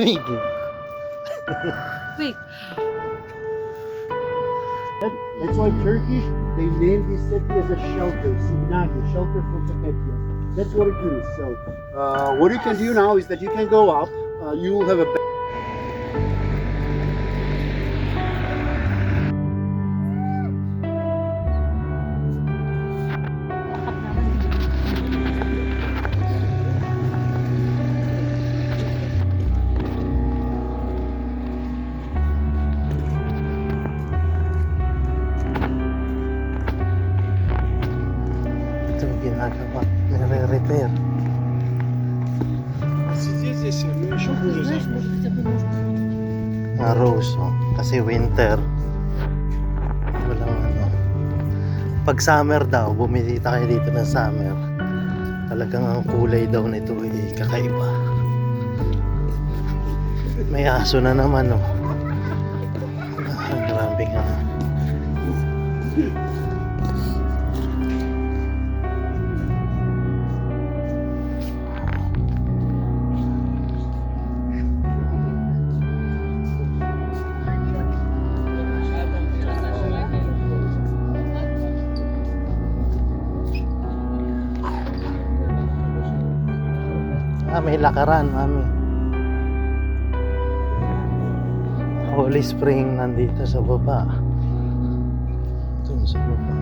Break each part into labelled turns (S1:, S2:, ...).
S1: Maybe.
S2: Wait.
S3: That's why Turkish, they named this city as a shelter, Signagi, shelter from Saketia. That's what it is. So, what you can do now is that you can go up. You will have a.
S1: Ito yung ginagawa. Nire-repair.
S3: Сидеть здесь, ну еще хуже.
S2: Знаешь, может быть, одну можно.
S1: Mga rose, oh. Kasi winter. Walang ano. Pag summer daw, bumilita kayo dito ng summer. Talagang ang kulay daw nito ay kakaiba. May aso na naman, oh. Grabe nga. May lakaran, mami. Holy Spring nandito sa baba. Doon sa baba.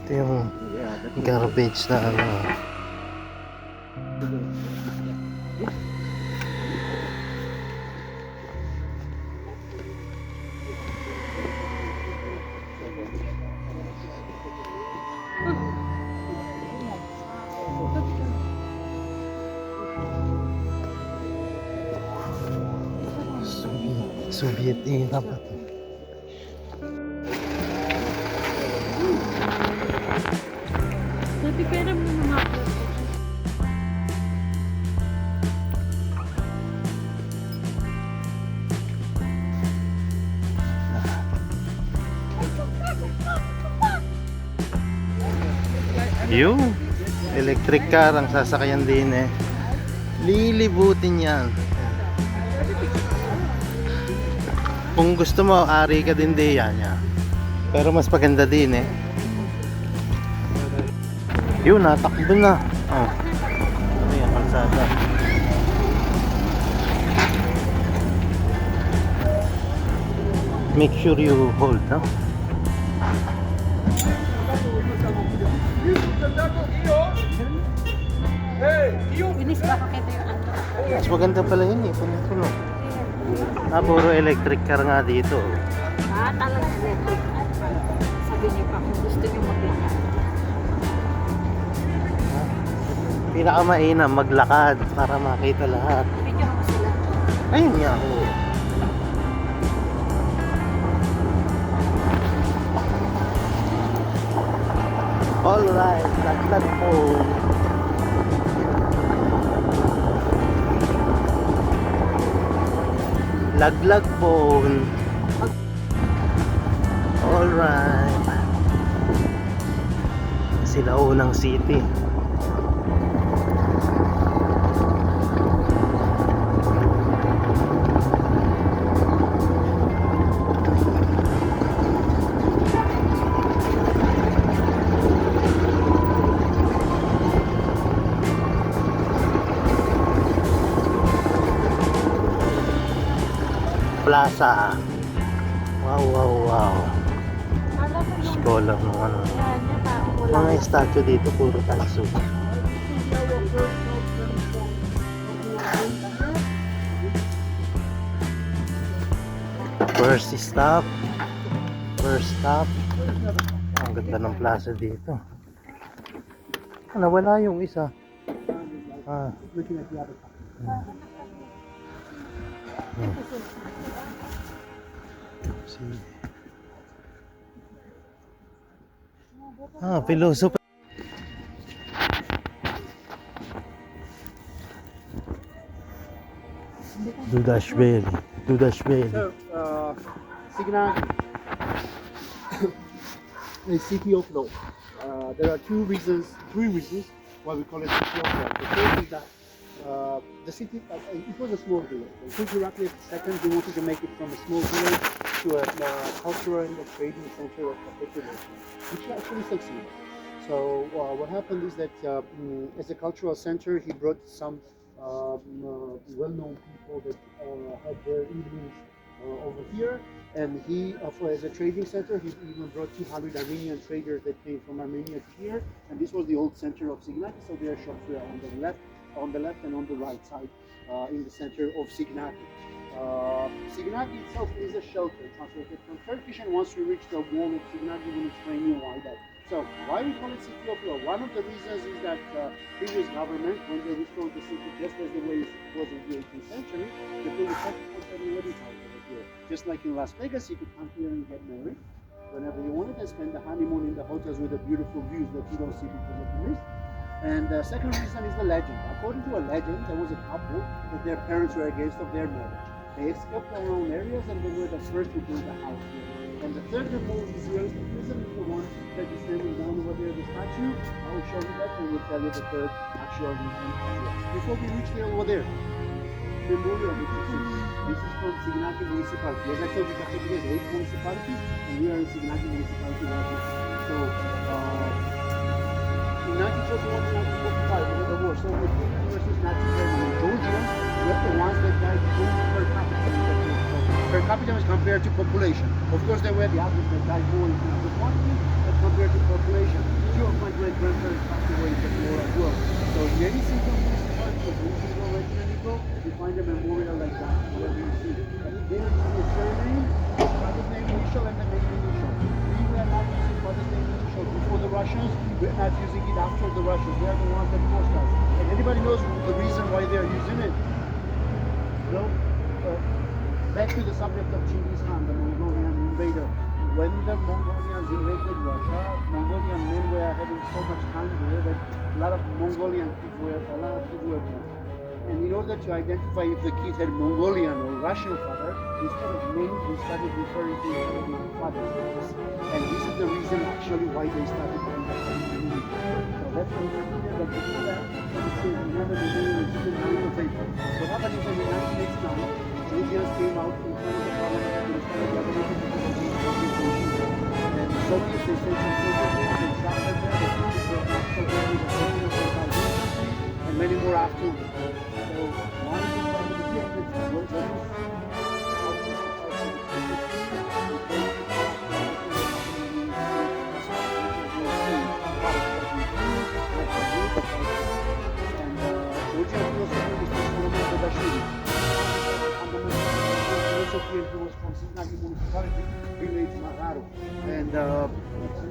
S1: Ito yung garbage na ano. Soviet era pa to.
S2: Sabi pera mo na mga
S1: Yung electric car ang sasakyan din eh. Lilibutin yan. Kung gusto mo, ari ka din yan niya. Pero mas maganda din eh. Yun, natakbo na. Oh. Ano yan, kalsada. Make sure you hold, no?
S2: Binis ba kakita yung ano?
S1: Mas maganda pala yun eh, puno-puno. Puro electric car nga dito.
S2: Talagang electric. Sabi niyo pa kung gusto niyo maglakad.
S1: Pinakamainam, maglakad para makita lahat.
S2: Video mo sila.
S1: Ayun nga, oh. Alright, laglag po. Laglag phone. Alright. Silaunang City. Plaza. Wow, wow, wow. Scholar ng ano. Mga statue dito, puro tanso. First stop. First stop. Ang ganda ng plaza dito. Nawala yung isa.
S3: Looking at the other side.
S1: See. Philosophy. Dudashvili. Dudashvili.
S3: So, Signagi, a city of law. There are three reasons why we call it city of law. The first is that the city, it was a small village. And since Heraklius II, he wanted to make it from a small village to a cultural and a trading center of the population, which actually succeeded. So what happened is that as a cultural center, he brought some well-known people that had their evenings over here, and he, as a trading center, he even brought 200 Armenian traders that came from Armenia to here, and this was the old center of Signaki. So their shops were on the left and on the right side in the center of Signaki. Signaki itself is a shelter translated from Turkish, and once we reach the wall of Signaki, we'll explain you why that. So, why we call it City of Law? One of the reasons is that previous government, when they restored the city just as the way it was in the 18th century, they built a 24/7 wedding house over here. Just like in Las Vegas, you could come here and get married whenever you wanted and spend the honeymoon in the hotels with the beautiful views that you don't see because of the mist. And the second reason is the legend. According to a legend, there was a couple that their parents were against of their marriage. They escaped their own areas and they were the first to build a house here. And the third and most realistic reason is the one that is standing down over there, the statue. I will show you that and we'll tell you the third actual reason as well. Before we reach there over there, memorial of the Tutsis. This is from Signaki municipality. As I told you, Kazakhstan has 8 municipalities and we are in Signaki municipality right now. So, in 1941 and 1945, over the war, Soviet Union versus Nazi Germany, Georgians were the ones that died most per capita in the war. So per capita is compared to population. Of course, there were the others that died more in terms of quantity, but compared to population, 2 of my great-grandparents passed away in the war as well. So in any single municipality of Rusigo, Reginanico, you find a memorial like that, where you see. And there you see a surname, father's name initial, and the name initial. We were not using father's name initial before the Russians, we're not using it after the Russians. They are the ones that forced us. And anybody knows the reason why they are using it? No? Back to the subject of Genghis Khan, the Mongolian invader. When the Mongolians invaded Russia, Mongolian men were having so much time there that a lot of Mongolian kids were born. And in order to identify if the kid had Mongolian or Russian father, instead of names, we started referring to each other as fathers. And this is the reason actually why they started doing that. So that's the reason that before that, remember the name is the 9th of April. What happened is that in 1989, Georgians came out in front of the parliament and started governing and the Soviets, they sent some soldiers there, they shot them there, they took the national army, the soldiers, and many more afterwards. So, why is it that the difference? Who was from Signaki municipality, village Magaro. And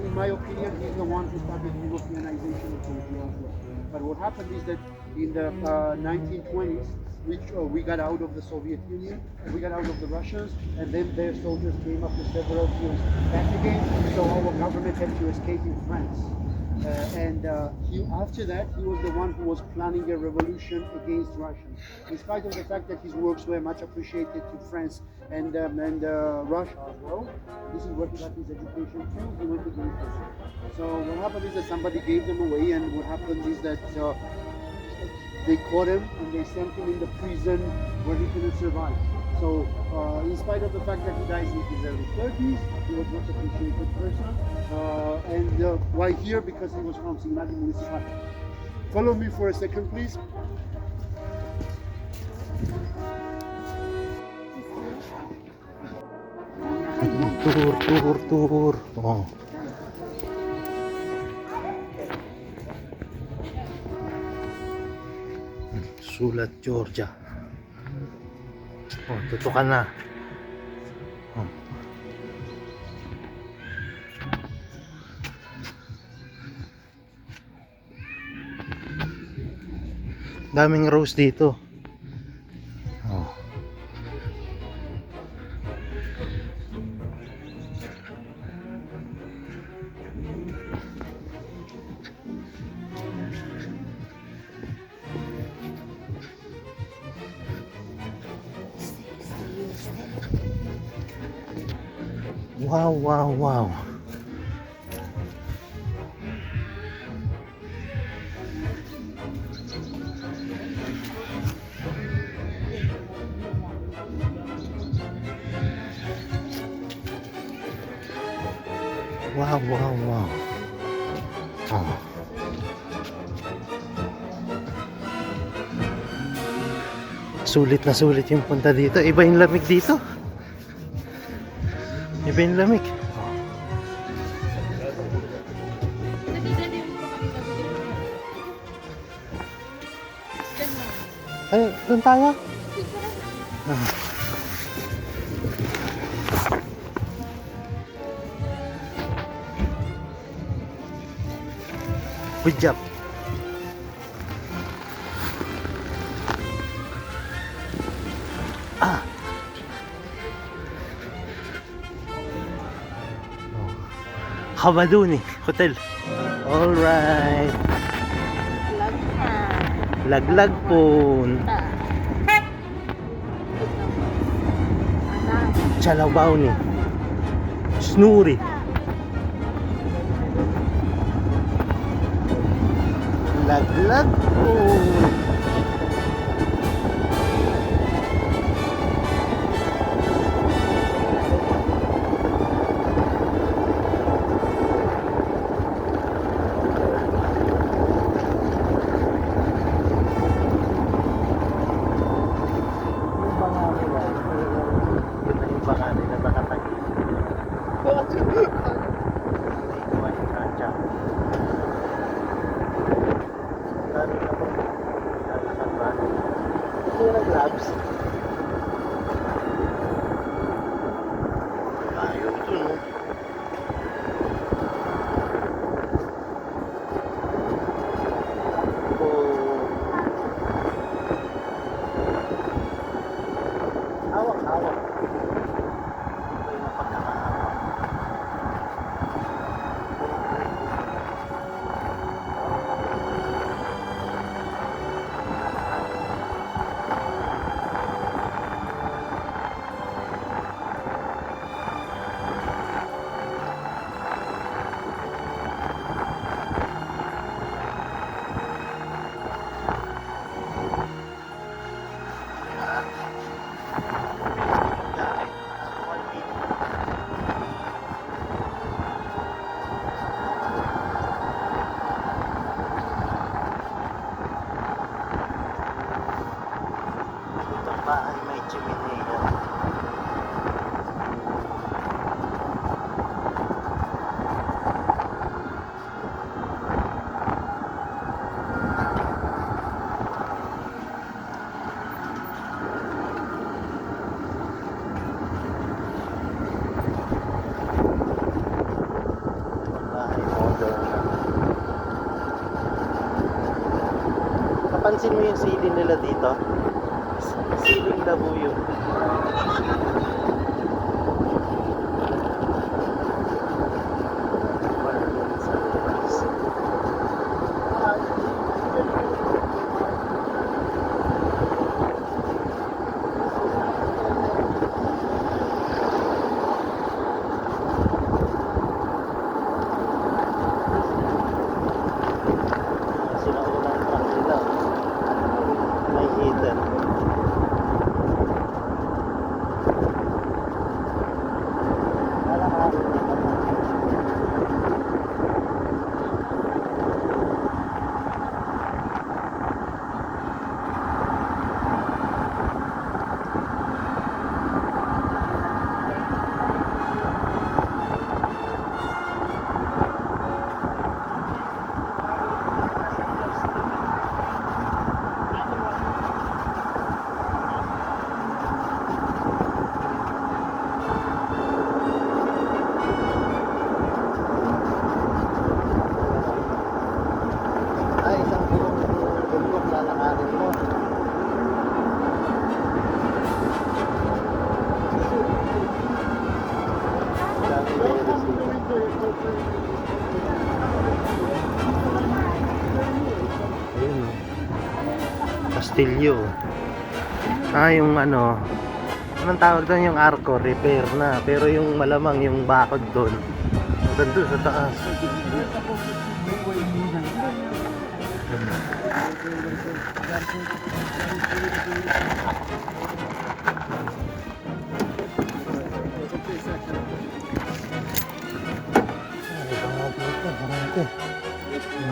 S3: in my opinion, he's the one who started Europeanization of Georgia as well. But what happened is that in the 1920s, we got out of the Soviet Union, we got out of the Russians, and then their soldiers came after several years back again, so our government had to escape in France. After that, he was the one who was planning a revolution against Russians. In spite of the fact that his works were much appreciated to France and Russia as well, this is where he got his education too. He went to the university. So what happened is that somebody gave them away, and what happened is that they caught him and they sent him in the prison where he couldn't survive. So, in spite of the fact that he dies in his early 30s, he was much appreciated person. Why here? Because he was from Signaki municipality. Follow me for a second, please.
S1: Tour. Oh. Sulat, Georgia. Oh, tutukan na. Oh. Daming rose dito. Oh. Wow, wow, wow. Wow, wow, wow. Oh. Sulit na sulit yung punta dito. Iba yung lamig dito. Iba yung lamig. Ay, doon tayo. Ah. Good job. Ah. Oh. Habaduni Hotel. All right. Laglag punta. Chalabaw ni. Snuri. Laglag punta. Gloves. Ayaw ito, no? Hawak-hawak. Ito yung napagkakahawak. Bahay may chimenea. Bahay modern na. Napansin mo yung ceiling nila dito? Siling Labuyo. Sinaunang truck nila. May heater. Castillo. Yung ano, anong tawag doon, yung arco, repair na. Pero yung malamang, yung bakod doon, hanggang doon sa taas. Ay, baka dito, marami.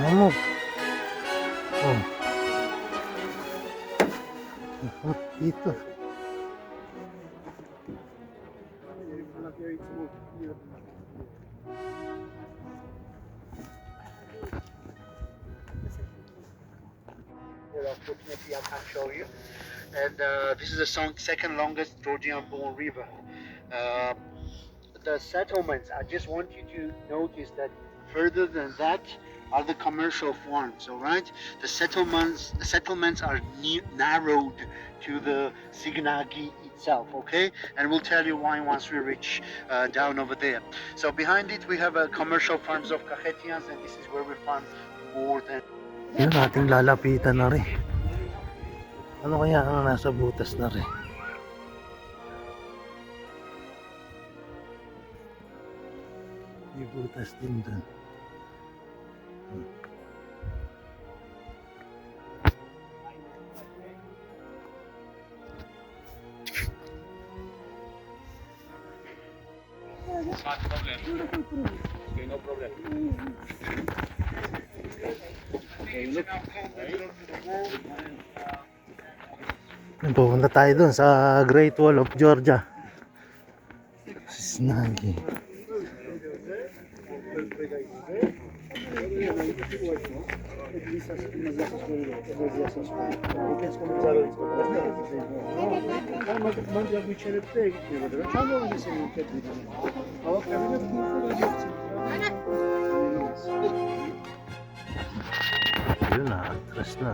S1: Namog. Oh. Dito.
S3: Unfortunately, I can't show you. And this is the second longest Georgian Born River. Uh, the settlements, I just want you to notice that further than that are the commercial farms, all right? The settlements are narrowed to the Signagi itself, okay? And we'll tell you why once we reach down over there. So behind it, we have commercial farms of Cajetians, and this is where we find more than...
S1: Yun, ating lalapitan na rin. Ano kaya ang nasa butas na rin? May butas din dun.
S3: Okay, no problem. Okay, look.
S1: Pupunta tayo dun sa Great Wall of Georgia. Snagi. Yun na, atras na.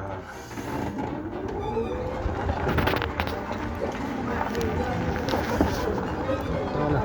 S1: Wala.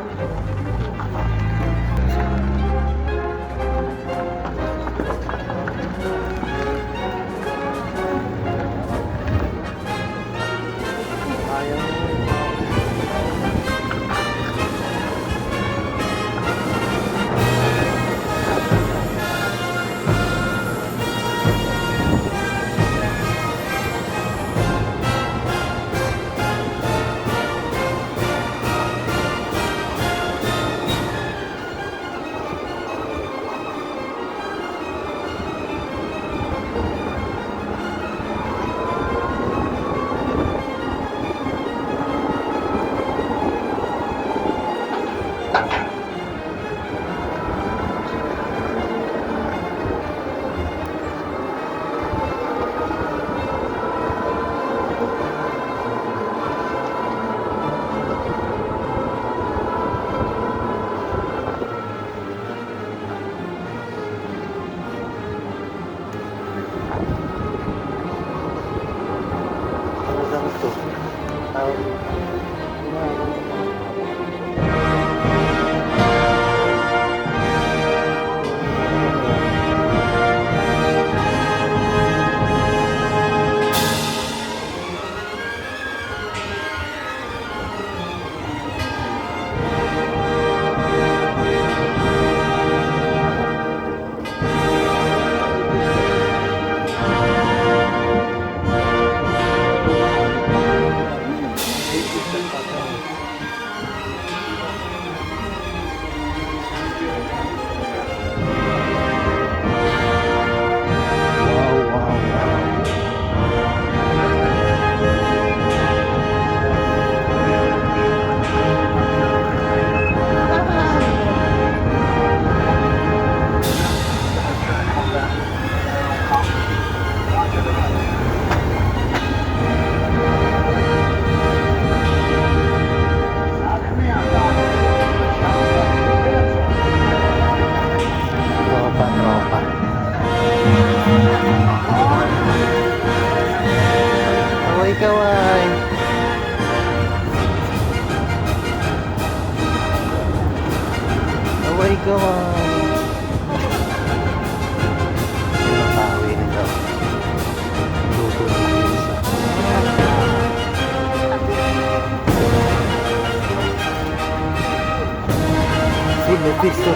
S1: Full picture.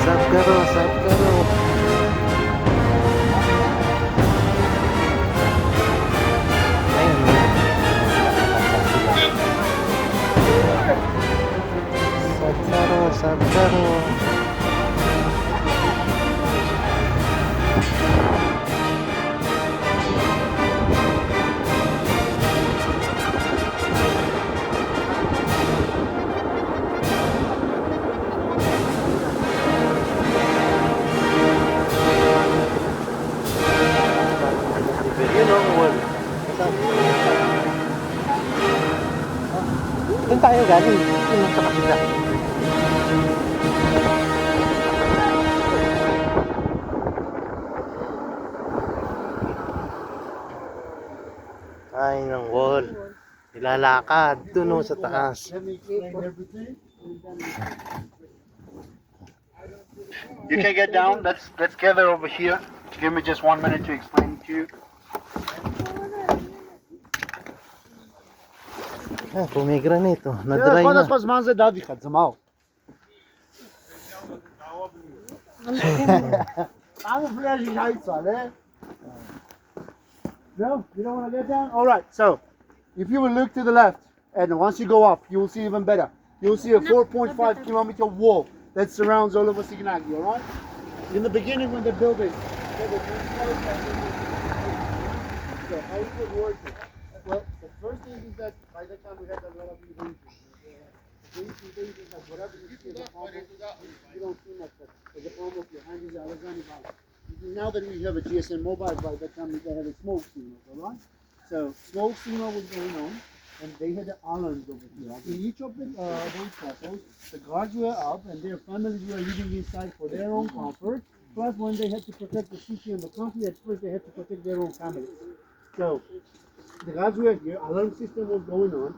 S1: Sab karo, sab karo. Ayun. Sab karo, sab karo. Yun ang wall. Doon tayo galing. Yun ang sa kapila. Ay, ng wall. Nilalakad. Doon sa taas.
S3: Let me explain everything.
S4: You can get down. Let's gather over here. Give me just 1 minute to explain to you.
S1: Ah, pomegranate. Oh.
S3: Yeah,
S1: Na-dry
S3: خلاص
S1: na.
S3: بس منظر دادي خد زماو. I'm a flashing lights on, eh? No, you don't want to get down? All right, so if you will look to the left, and once you go up, you will see even better. You will see a 4.5 kilometer wall that surrounds all over Signagi, all right? In the beginning, when they built it, they were so how it was working? Well, the first thing is that by that time we had a lot of inventions. Inventions like whatever you see, the palm you don't see much, but the palm of your hand is Alexander. Now that we have a GSM mobile, by that time we had a smoke signal, all right? So smoke signal was going on, and they had the alarms over here. In each of the those couples, the guards were up, and their families were living inside for their own comfort. Plus, when they had to protect the city and the country, at first they had to protect their own families. So the guards were here, alarm system was going on.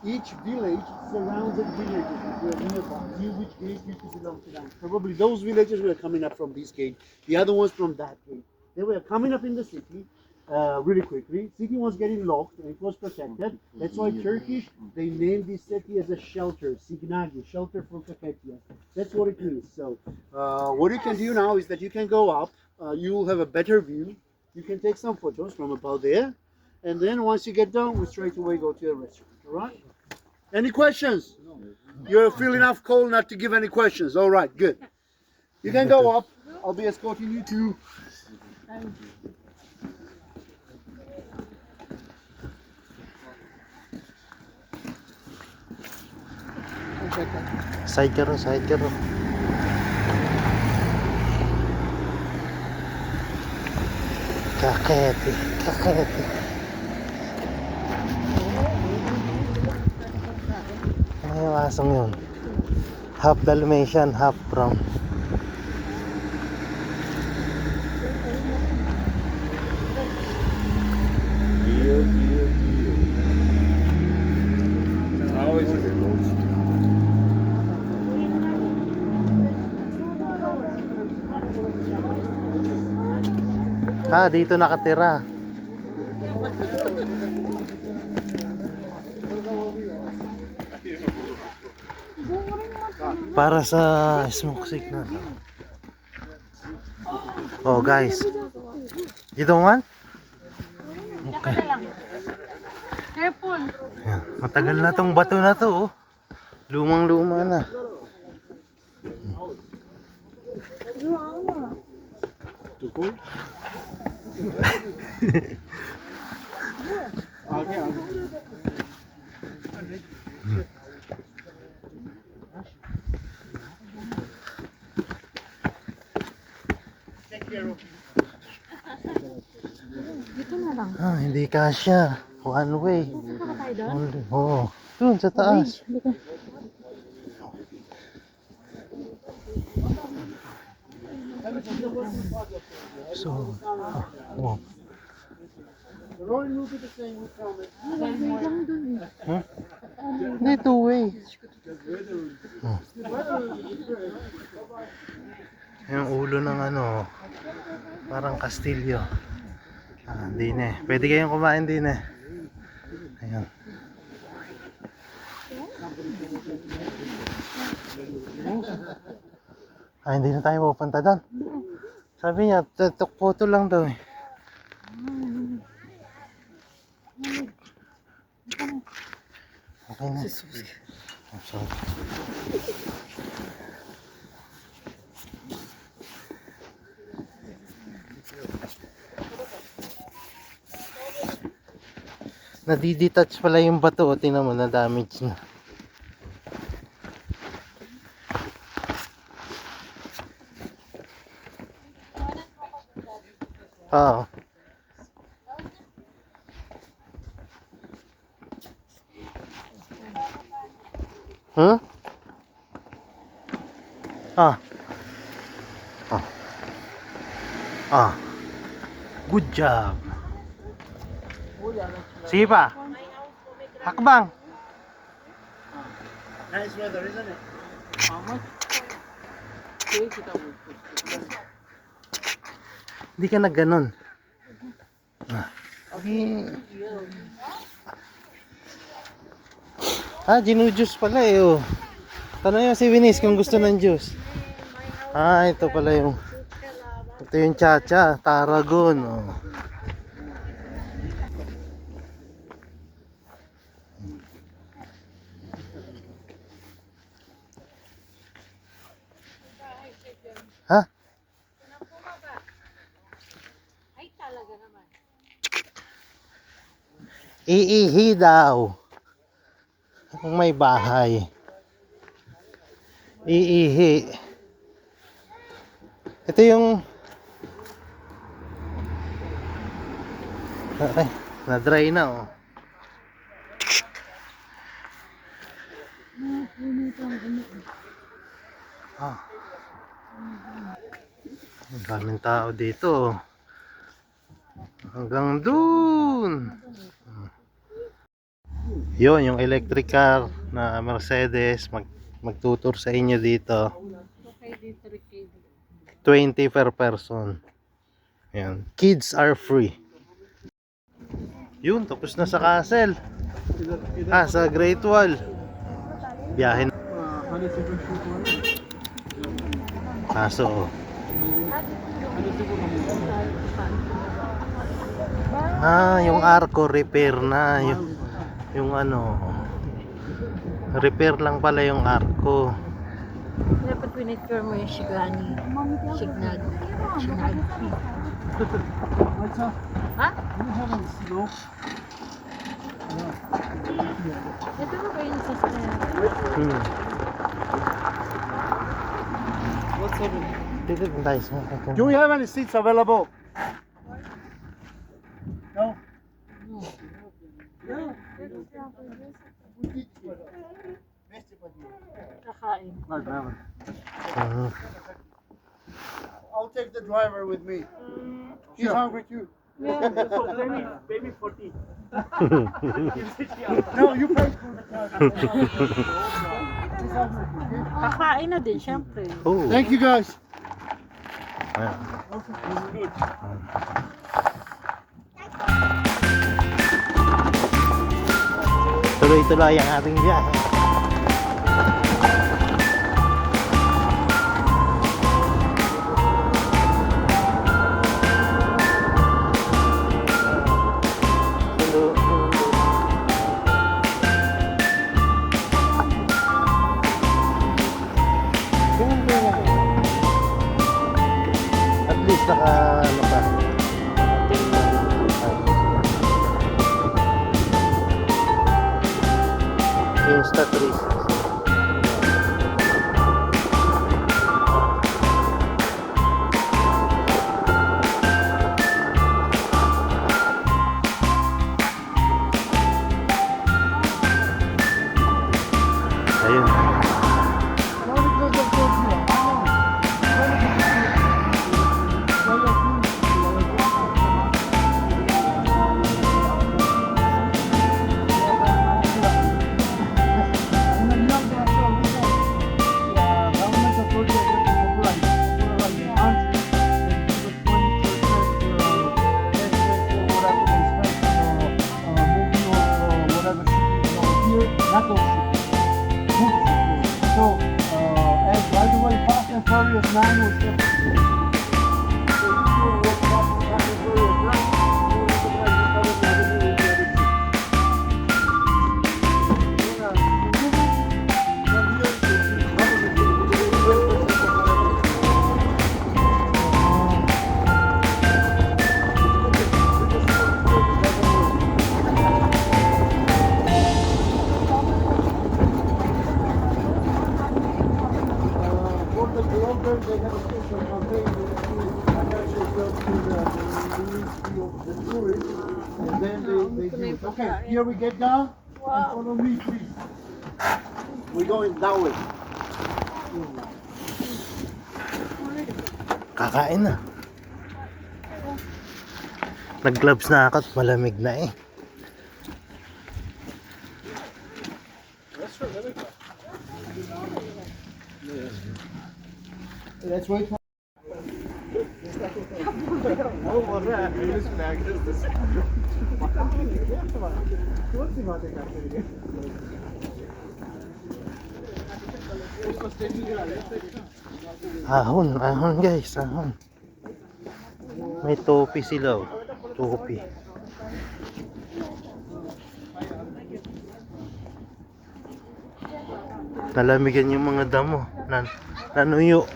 S3: Each village surrounded villages that were nearby, knew which gate used to belong to them. Probably those villages were coming up from this gate, the other ones from that gate. They were coming up in the city really quickly. City was getting locked and it was protected. That's why Turkish, they named this city as a shelter, Signagi, shelter for Kaketiya. That's what it means. So what you can do now is that you can go up, you will have a better view. You can take some photos from about there. And then once you get done, we straight away go to the restaurant, all right? Any questions? You feel enough cold not to give any questions. All right, good. You can go up. I'll be escorting you to.
S1: Side ka ro, side ka ro. Kaketi, kaketi. Ano yung asong yun? Half Dalmatian, half brown. Ah, dito nakatira. Para sa smoke signal. Oh guys, you don't want? Okay.
S2: Careful.
S1: Yan. Matagal na tong bato na to, oh. Lumang luma na.
S2: Dito na lang.
S1: Ah, hindi kasya. One way.
S2: Saan ka tayo doon?
S1: Only. Oo. Doon sa taas. So, oh.
S3: The road will be the same, we promise.
S1: Huh? Hindi, two way. Yung ulo ng ano, parang kastilyo. Ah, din eh. Pwede kayong kumain din eh. Ayan. Ah, hindi na tayo pupunta doon. Sabi niya, tutok photo lang daw eh. Okay na. I'm sorry. Nadidetach pala yung bato. O, tingnan mo, na-damage na. Oo. Huh? Ah. Ah. Ah. Good job. Sige pa. Hakbang.
S3: Nice weather, isn't it?
S1: Hindi ka na ganun. Ah, ginujuice pala eh. Oh. Tanong yung si Vinis kung gusto ng juice. Ah, ito pala yung... Ito yung Chacha, Tarragon. Oh. Ha?
S2: Ay, talaga naman.
S1: Iihi daw. Kung may bahay. Iihi. Ito yung... Ay, na-dry na oh. Ah. Ang daming tao dito. Hanggang dun. Yun, yung electric car na Mercedes magtutur sa inyo dito.
S2: Okay, dito rin
S1: 20 per person. Yan. Kids are free. Yun, tapos na sa castle. Ah, sa Great Wall. Biyahe na. Kaso, yung arko repair na. Yung ano, repair lang pala yung arko.
S2: Dapat pinicture mo yung Shiglani. Signal. Signal. Ha?
S3: Snow?
S2: Ito ba kayo sa sasakyan?
S1: Dito din tayo sa
S3: Do we have any seats available? No?
S2: Kakain.
S3: I'll take the driver with me. He's hungry too.
S2: Yeah.
S3: Baby 40. No, you pay for the car.
S2: Kakain na din, syempre.
S1: Oh.
S3: Thank you guys.
S1: Ayan. Tuloy-tuloy ang ating biyahe. At least naka ano pa. Insta360. Ayun.
S3: So, and by the way, Fast and Furious 9 was just. So if you watch Fast and Furious 9, you will recognize the other avenue in the other two. For the bloggers, they have a special campaign that actually goes to the Ministry of the Tourism, and then they do it. Okay, here we get down. And follow me, please. We're going that way.
S1: Kakain na. Nag-gloves na ako at malamig na eh.
S3: Let's wait for.
S1: Ahon, ahon guys, ahon. May topi sila oh. Topi. Nalamigan yung mga damo. Nanuyo.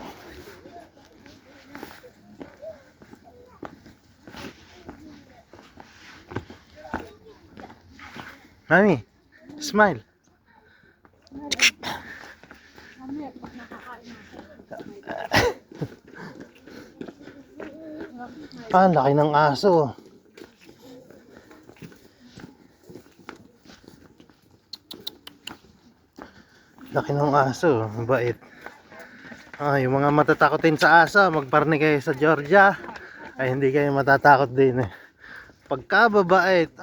S1: Mami, smile. Ah, laki ng aso. Laki ng aso, mabait. Ah, yung mga matatakotin sa aso, magparni kayo sa Georgia. Ay hindi kayo matatakot din eh. Pagka babait,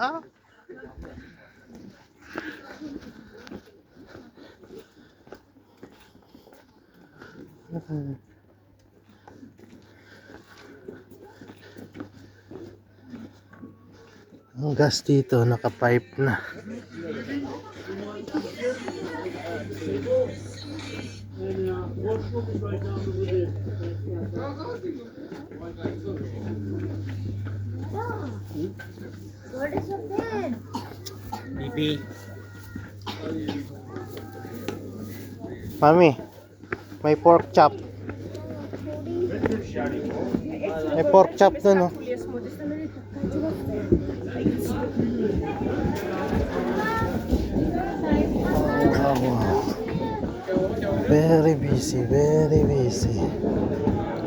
S1: ang gas dito, naka-pipe na.
S2: What is your pen?
S1: Bibi. Mami, may pork chop. May pork chop dun, oh. Wow, wow. Very busy, very busy.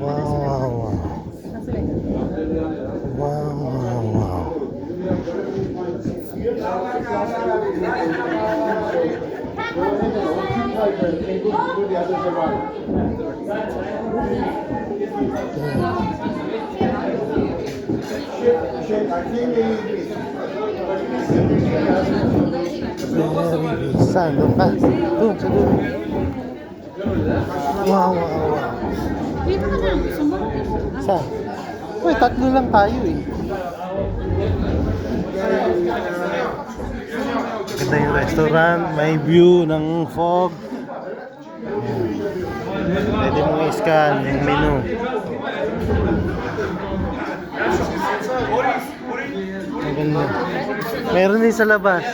S1: Wow, wow, wow. Wow, wow, wow. Very busy. Saan? Doon ka? Doon, sa doon. Wow, wow, wow.
S2: Dito ka na. Gusto mo?
S1: Saan? Uy, tatlo lang tayo eh. Ganda yung restaurant, may view ng fog. Ayan. Pwede mong i-scan yung menu. Maganda. Meron din sa labas.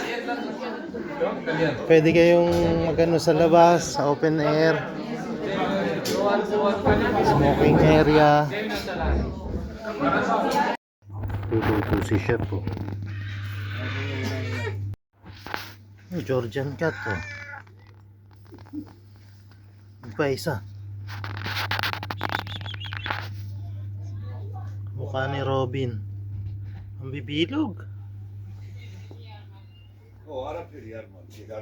S1: Pwede kayong magano sa labas, sa open air. Smoking area. Luluto si chef po. Georgian cat po. Pa isa. Mukha ni Robin. Ang bibilog.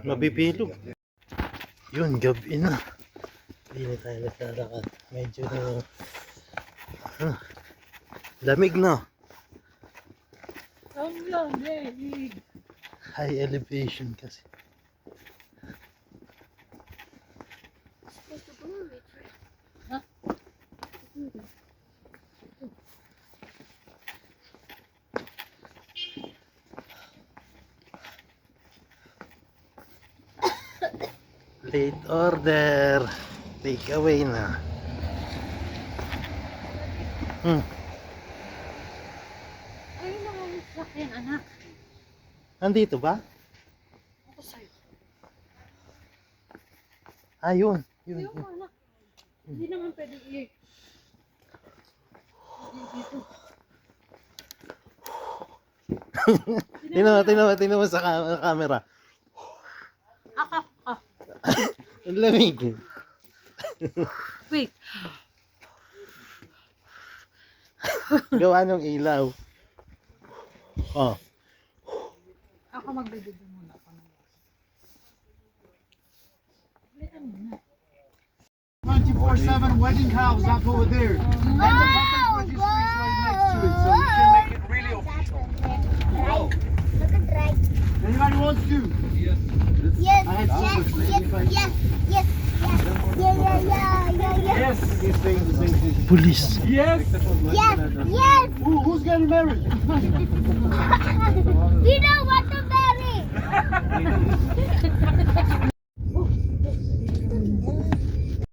S1: Mabibilog. Yun, gabi na. Hindi na tayo naglalakad. Medyo lamig na. High elevation kasi. Late order. Take away na.
S2: Ayun na ang sakyan, anak.
S1: Nandito ba?
S2: Ako sa'yo.
S1: Ayun. Yun,
S2: Ayun,
S1: yun.
S2: anak. Hindi naman pwede dito.
S1: Tingnan mo sa camera.
S2: Ako.
S1: Ang lamig.
S2: Wait.
S1: Gawa ng ilaw. Oh.
S2: Ako magbibigay muna ako ng
S3: 24/7 wedding house up over there. And the public registry is right next to it, so we can make it really official.
S5: Look at right.
S3: Anybody wants to?
S5: Yes,
S3: I had
S5: yes,
S3: Jesus, man.
S5: yes, yes, yes, yes.
S3: Yes. He's saying the same thing.
S1: Police.
S3: Yes.
S5: Yes, yes.
S3: Who's getting married?
S5: We don't want to marry.